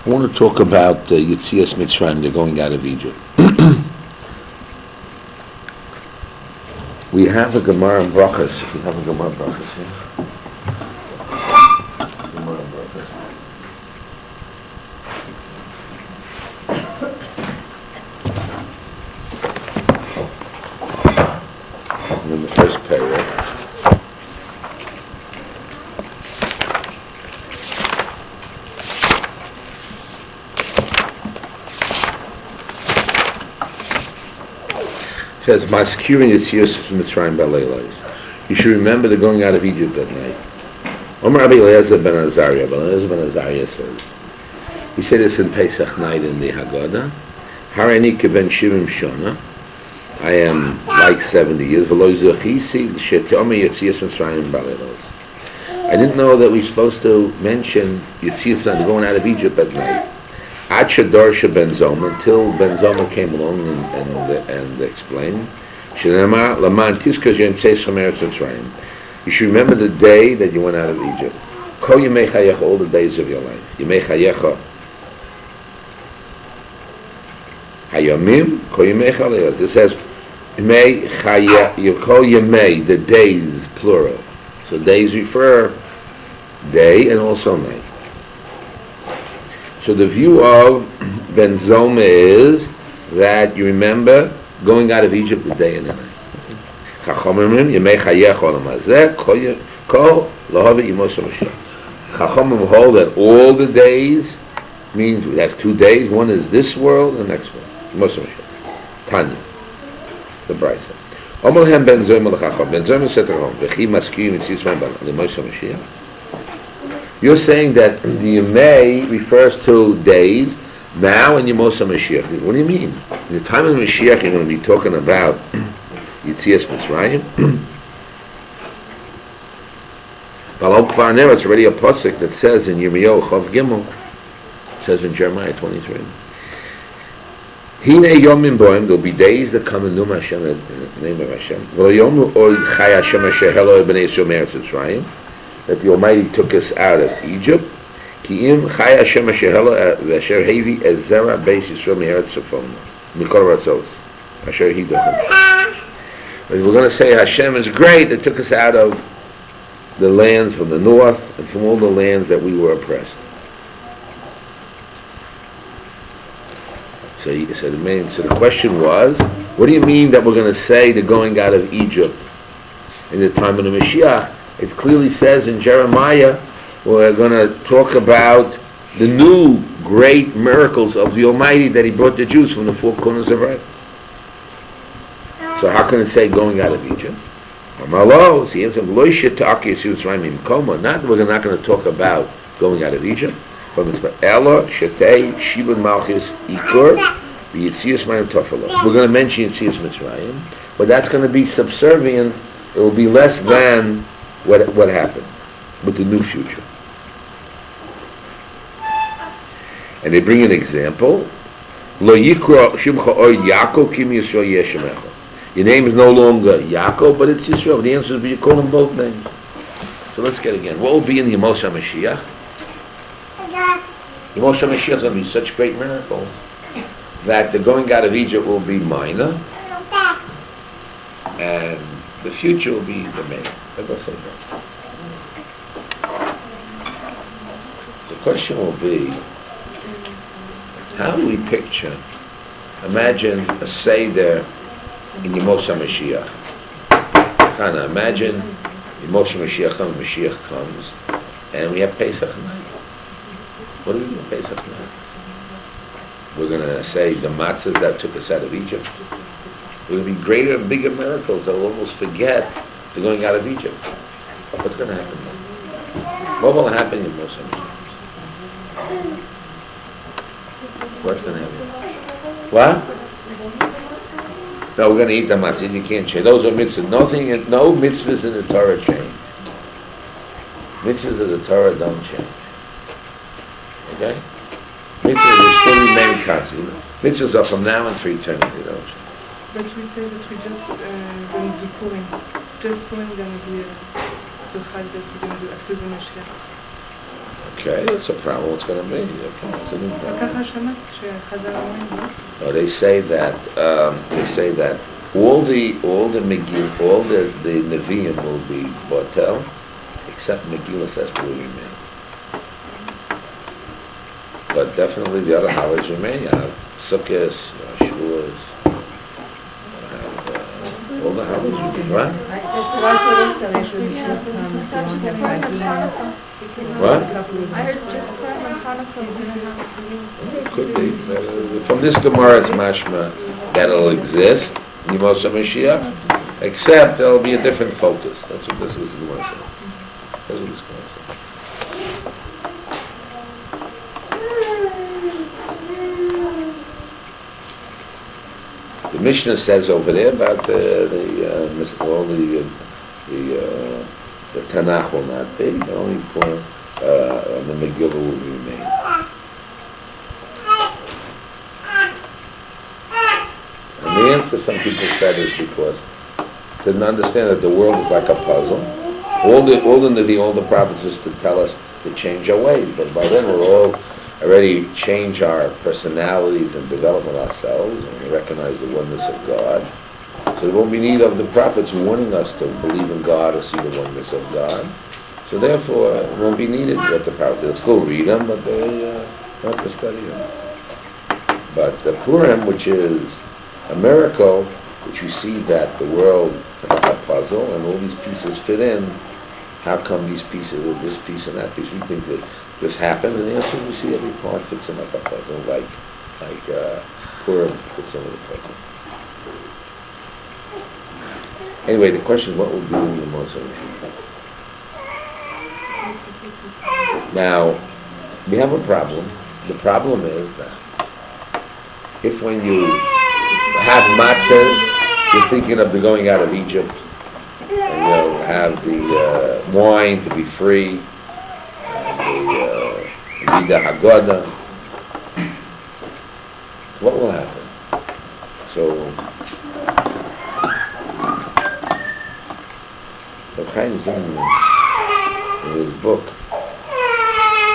I want to talk about Yetzias Mitzrayim, they're going out of Egypt. We have a Gemara in Brachas. If we have a Gemara in Brachas here. Gemara in Brachas. In the first paragraph. It says, Maskirin Yetzias Mitzrayim B'Leilos. You should remember the going out of Egypt at night. Omer Rabbi Eliezer ben Azariah. Ben Eliezer ben Azariah says, we say this in Pesach night in the Haggadah. Hareni keben shivim shona. I am like 70 years. V'lo zochisi she'tomer Yetzias Mitzrayim B'Leilos. I didn't know that we're supposed to mention Yetzias Mitzrayim, going out of Egypt at night. Ad Shadorsha Ben Zoma, until Ben Zoma came along and explained. Shenamar Laman Tiskaz Yom Tzeis from Eretz Mitzrayim. You should remember the day that you went out of Egypt. Kol Yemei Chayecha, all the days of your life. Yemei Chayecha Hayomim, Kol Yemei Chayecha. It says Yemei Chayecha, Kol Yemei, the days, plural. So days refer day and also night. So the view of Ben Zoma is that you remember going out of Egypt the day and the night. Chachamim hold that all the days means we have 2 days. One is this world and the next world. Tanya, the Brisa. Omelhem Ben Zoma l'chacham. Ben Zoma said to him, "V'chi maskim v'tzisman l'Moshe Mashiach." You're saying that the Yemei refers to days now and Yemos HaMashiach. What do you mean? In the time of Mashiach, you're going to be talking about Yetzias Mitzrayim. Balal Kvar Ner, it's already a pasuk that says in Yirmiyahu Chav Gimel, it says in Jeremiah 23. Hine Yomim Boim, there'll be days that come in Num Hashem, in the name of Hashem. V'lo Yom Oy Chai Hashem Asher Helo B'nei Yisrael Meretz Mitzrayim. That the Almighty took us out of Egypt. Ki im Chai Hashem Asher Helo Asher Hevi Ezera Beis Yisrael Meretz Tzafon Mikol Ratzos Asher Hidochem. We're going to say Hashem is great that took us out of the lands from the north and from all the lands that we were oppressed. So the question was, what do you mean that we're going to say the going out of Egypt in the time of the Mashiach? It clearly says in Jeremiah, we're going to talk about the new great miracles of the Almighty that He brought the Jews from the 4 corners of earth. So how can it say going out of Egypt? Not we're not going to talk about going out of Egypt. We're going to mention Yetzias Mitzrayim, but that's going to be subservient. It will be less than what happened with the new future. And they bring an example. Lo yikra shimcha oy Yaakov kim Yisrael yeshemecha. Your name is no longer Yaakov, but it's Yisrael. The answer is you call them both names. So let's get again. What will be in the Yemos HaMashiach? Yemos HaMashiach is going to be such great miracles that the going out of Egypt will be minor, and the future will be the main. Let's say that. The question will be, how do we picture, imagine a Seder in Yemos HaMashiach. Imagine Yemos HaMashiach comes, and we have Pesach night. What do we do on Pesach night? We're going to say the matzahs that took us out of Egypt. There will be greater and bigger miracles that will almost forget the going out of Egypt. What's going to happen then? What will happen in Moshe? What's going to happen? What? No, we're going to eat the matzah. You can't change. Those are mitzvahs. No mitzvahs in the Torah change. Mitzvahs of the Torah don't change. Okay? Mitzvahs will still remain constant. Mitzvahs are from now and for eternity, don't change. But we say that we just going to be Purim. Just Purim going to be the Chag that we're going to do after the Mashiach. Okay, it's a problem. What's going to be? Okay, it's a new problem. וככה שמעת כשחז"ל אומרים, לא? No, they say that all the Nevi'im will be Botel, except Megillah has to remain. But definitely the other holidays remain. You have Sukkot, Shiur, all the holidays remain, right? What? I heard just Purim and Hanukkah. It could be. From this Gemara, it's mashma that it'll exist, Yemos HaMashiach, except there'll be a different focus. That's what this is Gemara saying. That's what this Gemara saying. The Mishnah says over there about the Tanakh will not be, the only point the Megillah will remain. And the answer some people said is because they didn't understand that the world is like a puzzle. All the prophets is to tell us to change our ways, but by then we'll all already change our personalities and development ourselves and recognize the oneness of God. So there won't be need of the prophets warning us to believe in God or see the oneness of God. So therefore, it won't be needed that the prophets. They'll still read them, but they don't have to study them. But the Purim, which is a miracle, which we see that the world is like a puzzle and all these pieces fit in. How come these pieces are this piece and that piece? We think that this happened, and the answer is we see every part fits in like a puzzle, like Purim fits in with a puzzle. Anyway, the question is, what will be the most important? Now, we have a problem. The problem is that if when you have matzahs, you're thinking of the going out of Egypt, and you'll have the wine to be free, and the Mida Haggadah. What will happen? So, Rabbi in his book,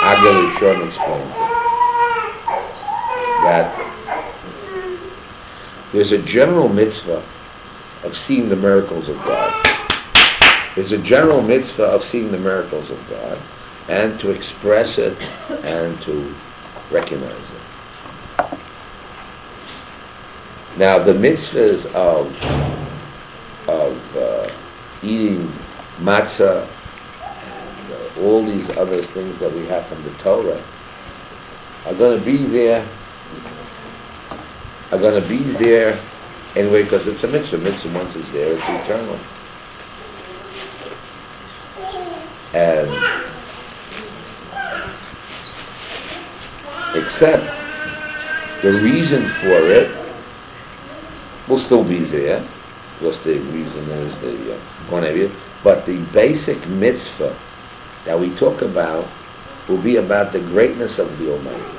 Agel Rishon explains that there's a general mitzvah of seeing the miracles of God. There's a general mitzvah of seeing the miracles of God and to express it and to recognize it. Now the mitzvahs of eating matzah and all these other things that we have from the Torah are going to be there anyway, because it's a mitzvah. Mitzvah, once it's there, it's eternal. And except the reason for it will still be there, because the reason is the Koneviah, but the basic mitzvah that we talk about will be about the greatness of the Almighty.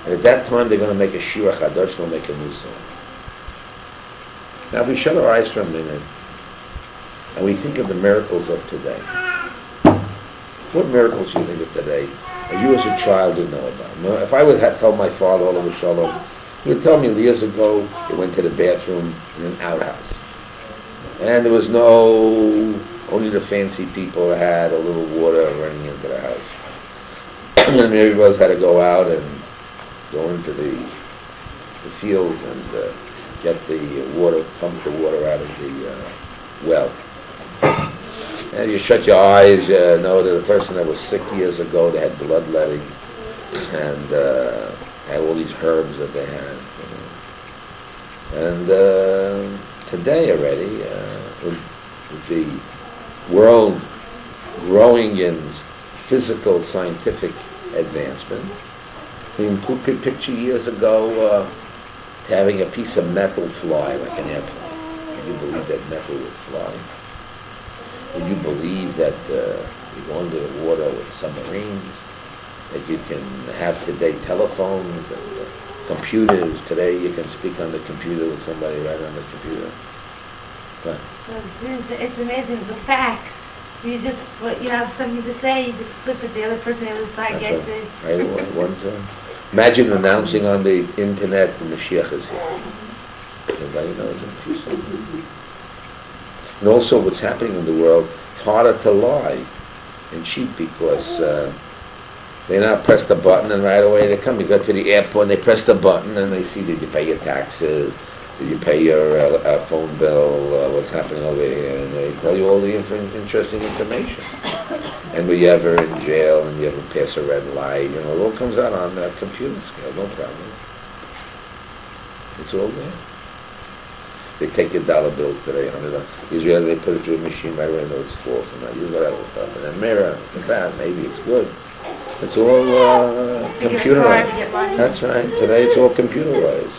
And at that time they're going to make a Shiur Chadosh, they'll make a new song. Now if we shut our eyes for a minute and we think of the miracles of today, what miracles do you think of today that you as a child didn't know about? Now, if I would have told my father, all of a shalom, he would tell me years ago he went to the bathroom in an outhouse. And there was only the fancy people had a little water running into the house. And everybody had to go out and go into the field and get the water, pump the water out of the well. And you shut your eyes, know that the person that was sick years ago, they had bloodletting and had all these herbs that they had. And today already, with the world growing in physical, scientific advancement, I mean, who could picture years ago having a piece of metal fly like an airplane? Would you believe that metal would fly? Would you believe that you go under the water with submarines, that you can have today telephones and computers? Today you can speak on the computer with somebody right on the computer. But It's amazing, the facts. You just, you have something to say, you just slip it, the other person on the other side gets it. Right away, one time. Imagine announcing on the internet the Mashiach is here. Everybody knows it. And also what's happening in the world, it's harder to lie and cheat because they now press the button and right away they come. You go to the airport and they press the button and they see, did you pay your taxes? Did you pay your phone bill? What's happening over here? And they tell you all the interesting information. And were you ever in jail and you ever pass a red light? You know, it all comes out on that computer scale, no problem. It's all there. They take your dollar bills today, $100. Israel, they put it through a machine right away, know it's false and not use whatever stuff. And then mirror, look at that, maybe it's good. It's all computerized. That's right. Today it's all computerized.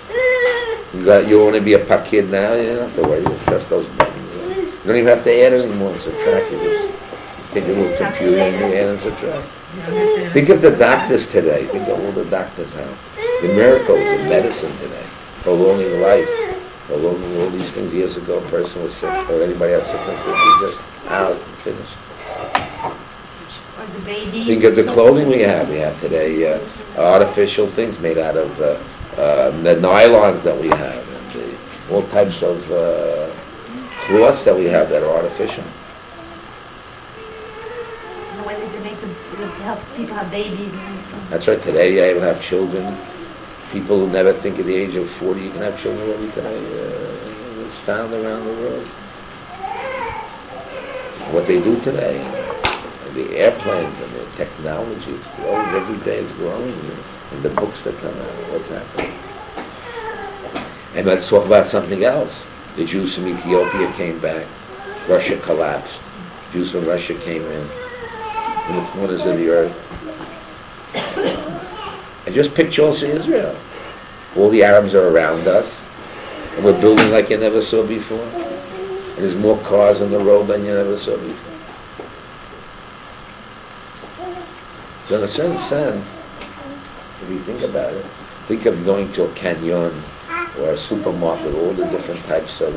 You want to be a pakid now, you don't have to worry, you press those buttons. You don't even have to add anymore and subtract, you just take your little computer and you add and subtract. Think of the doctors today, think of all the doctors out. The miracles of medicine today, prolonging life, prolonging all these things. Years ago, a person was sick, or anybody had sickness, they were just out and finished. Or the babies. Think of the clothing we have today, artificial things made out of the nylons that we have, and all types of cloths that we have that are artificial. The way that they make to help people have babies. That's right. Today, I even have children. People who never think at the age of 40, you can have children already today. It's found around the world. What they do today, the airplanes and the technology, it's growing. Every day it's growing. And the books that come out, what's happening. And let's talk about something else. The Jews from Ethiopia came back. Russia collapsed. Jews from Russia came in the corners of the earth. And just picture also Israel. All the Arabs are around us. And we're building like you never saw before. And there's more cars on the road than you never saw before. So in a certain sense, if you think about it, think of going to a canyon or a supermarket, all the different types of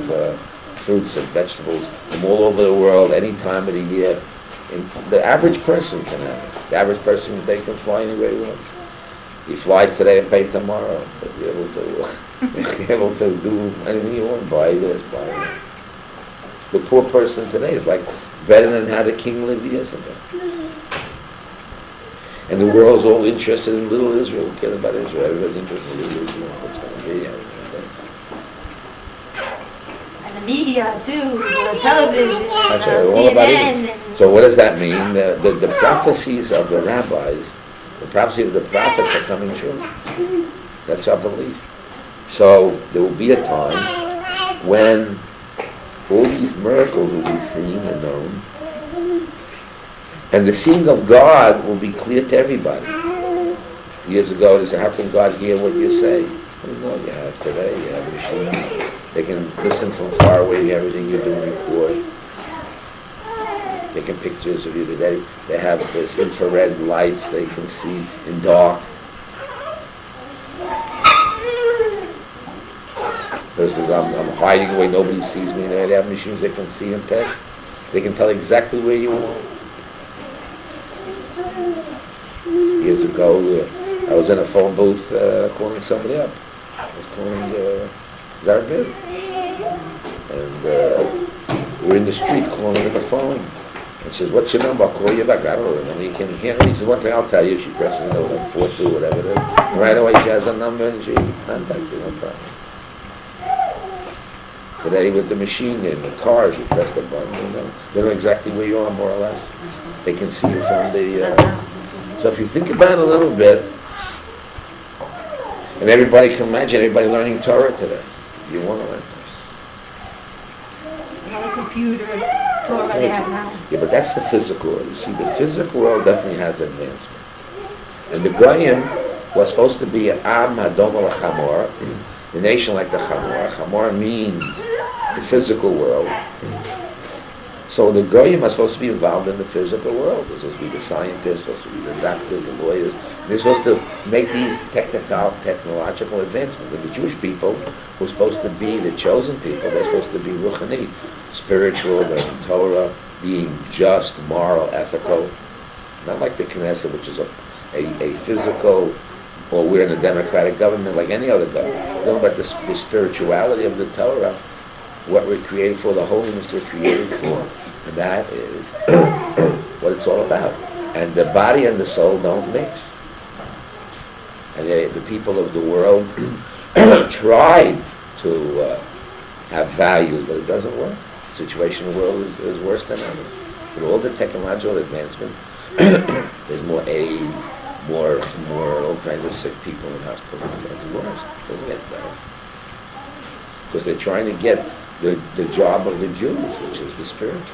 fruits and vegetables from all over the world, any time of the year. And the average person can have it. The average person, they can fly anywhere he wants. He flies today and pay tomorrow. But be able to do anything you want, buy this, buy that. The poor person today is like better than how the king lived years ago. And the world's all interested in little Israel. Who cares about Israel? Everybody's interested in little Israel. What's going to be? And the media too, the television, That's right, all about it. So what does that mean? The prophecies of the rabbis, the prophecies of the prophets are coming true. That's our belief. So there will be a time when all these miracles will be seen and known. And the seeing of God will be clear to everybody. Years ago, they said, how can God hear what you say? Well, no, you have today, you have machines. They can listen from far away, everything you do and record. Taking pictures of you today. They have this infrared lights they can see in dark. Versus I'm hiding away, nobody sees me. They have machines they can see and test. They can tell exactly where you are. Years ago, I was in a phone booth calling somebody up. I was calling Zarbil. And we were in the street calling on the phone. And she says, what's your number? I'll call you back. I don't remember. You can hear me. He says, one thing I'll tell you. She presses the number 42, whatever it is. And right away she has a number and she contacts you, no problem. Today with the machine in the cars, you press the button, they know exactly where you are, more or less. They can see you from the... So if you think about it a little bit, and everybody can imagine everybody learning Torah today. You want to learn Torah. All the computer, Torah they have now. Yeah, but that's the physical world. You see, the physical world definitely has advancement. And the Goyim was supposed to be an Am Hadom al Chamor, the nation like the Chamor. Chamor means the physical world. So the Goyim are supposed to be involved in the physical world. They're supposed to be the scientists, supposed to be the doctors, the lawyers. They're supposed to make these technological advancements. And the Jewish people who are supposed to be the chosen people, they're supposed to be ruchani, spiritual, learning Torah, being just, moral, ethical, not like the Knesset, which is a physical, or we're in a democratic government like any other government. We're talking about the spirituality of the Torah, what we're created for, the holiness we're created for, and that is what it's all about. And the body and the soul don't mix. And the people of the world tried to have values, but it doesn't work. The situation in the world is worse than ever. With all the technological advancement, there's more AIDS, more all kinds of sick people in hospitals. It's worse. It doesn't get better. Because they're trying to get the job of the Jews, which is the spiritual.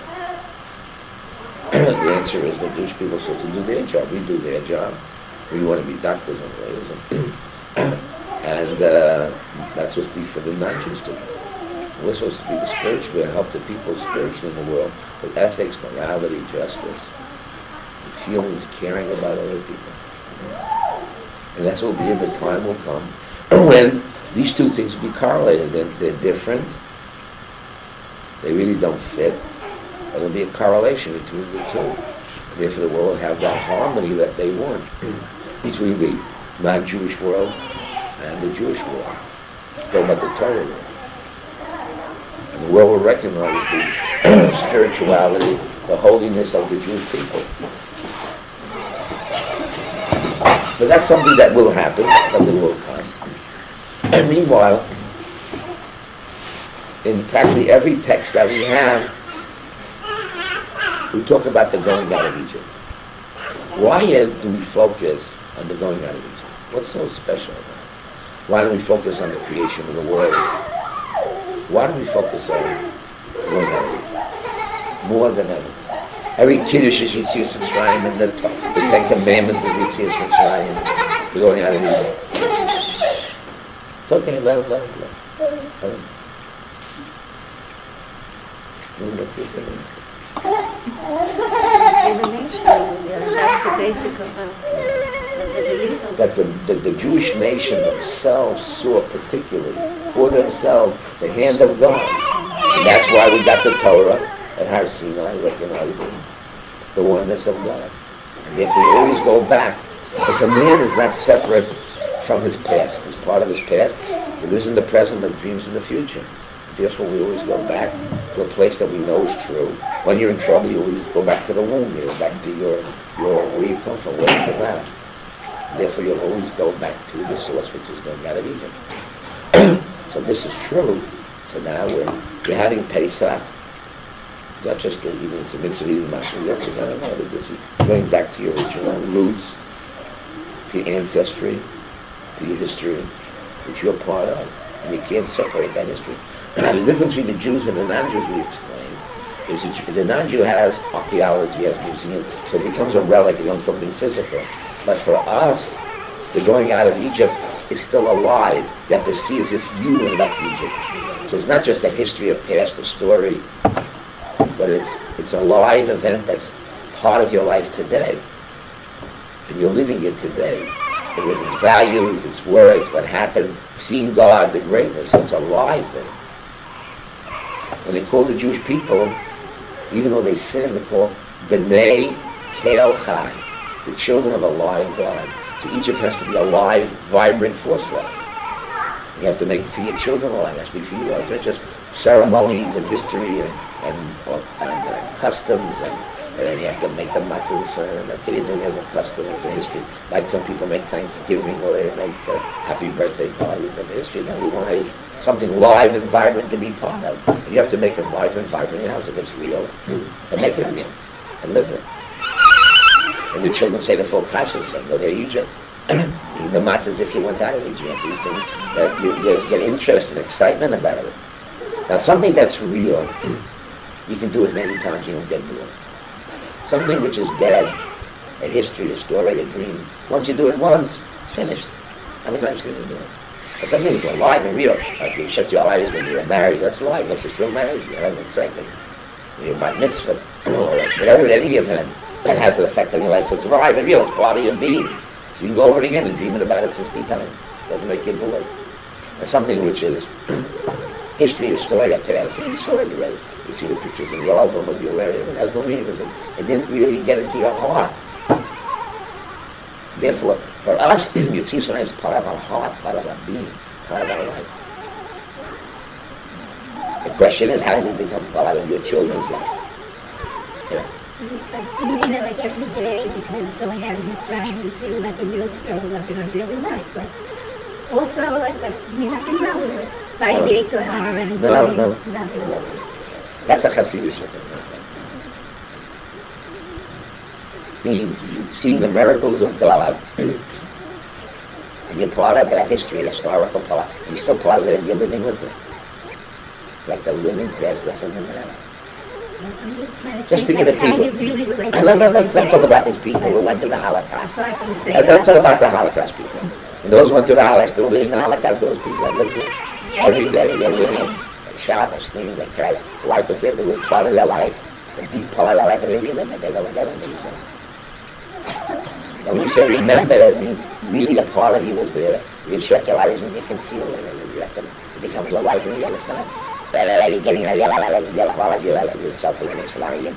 The answer is the Jewish people are supposed to do their job. We do their job. We want to be doctors and lawyers. And that's supposed to be for the non-Jews to do. We're supposed to be the spiritual, and help the people spiritually in the world with ethics, morality, justice, feelings, caring about other people. And that's what will be in the time will come when these two things will be correlated. They're different. They really don't fit. But there'll be a correlation between the two. And therefore the world will have that harmony that they want between the non-Jewish world and the Jewish world. Talking about the Torah world. And the world will recognize the spirituality, the holiness of the Jewish people. But that's something that will happen, something will come. And meanwhile, in practically every text that we have, we talk about the going out of Egypt. Why do we focus on the going out of Egypt? What's so special about it? Why don't we focus on the creation of the world? Why don't we focus on going out of Egypt? More than ever. Every Kiddush is Yetzias Mitzrayim, and the Ten Commandments is Yetzias Mitzrayim. We're going out of Egypt. It's okay, let him. What's he saying? That's the basic of that the Jewish nation themselves saw particularly for themselves the hand of God. And that's why we got the Torah at Har Sinai, recognizing the oneness of God. And therefore we always go back. Because a man is not separate from his past. He's part of his past. He lives in the present and dreams in the future. Therefore we always go back to a place that we know is true. When you're in trouble, you always go back to the womb. You go back to your where you come from, where it's about. Therefore you'll always go back to the source, which is going out of Egypt. So this is true. So now we're having Pesach. Not just even it's a mitzvah, even this is going back to your original roots, to your ancestry, to your history, which you're part of. And you can't separate that history. Now, the difference between the Jews and the non-Jews, we explained, is that the non-Jew has archaeology, has museum, so it becomes a relic, something physical. But for us, the going out of Egypt is still alive. You have to see as if you left Egypt. So it's not just a history of past, a story, but it's a live event that's part of your life today. And you're living it today. And with its values, its words, what happened, seeing God, the greatness, it's a live thing. When they call the Jewish people, even though they sin, they call B'nai Kel Chai, the children of a live God. So Egypt has to be a live, vibrant force for it. You have to make it for your children alive. It has to be for you. It's not just ceremonies and history and customs, and then you have to make the matzahs for them. That's what you do as a custom, it's a history. Like some people make Thanksgiving or they make happy birthday parties and history. No, we want something live and vibrant to be part of. And you have to make it live and vibrant in your house if it's real. And make it real. And live it. And the children say the full Tasha, say, go to Egypt. Eat the matzahs if you went out of Egypt. You get interest and excitement about it. Now something that's real, you can do it many times, you don't get bored. Something which is dead, a history, a story, a dream, once you do it once, it's finished. How many times can you do it? But something is alive and real. Like you shut your eyes when you're married, that's alive. Once you're still married, you have excitement. You're by mitzvah, or whatever, any event that has an effect on your life. So it's alive and real, it's part of your being. So you can go over it again and dream about it 50 times. Doesn't make you bored. It's something which is history or story up to that. So you saw it already. You see the pictures in the album of your area, and that's no reason. It didn't really get into your heart. Therefore, for us, you see sometimes part of our heart, part of our being, part of our life. The question is, how does it become part of your children's life? Yeah. Like every day, because going out in Mitzrayim is really like a real struggle of your daily life. But also, like you have to know it. By day to hour and No. That's a Hasidic thing. Means seeing the miracles of God, and you're part of that history, the historical part. You're still part of it, and you're living with it. Like the women dressed or something like that. I'm just trying to Just think think of the how people. you really relate No, let's not talk about these people who went to the Holocaust. Aside from saying Let's talk about the Holocaust people. And those who went to the Holocaust, those in the Holocaust, those people that lived there. Every day they were in Shabbos, meaning they tried to wipe us there. It was part of their life, a deep part of their life, and they really lived it. They never did it. And when you say remember, it means really a part of you was there. You shut your eyes and you can feel it, and you reckon it becomes your life and you understand. You're getting yourself in the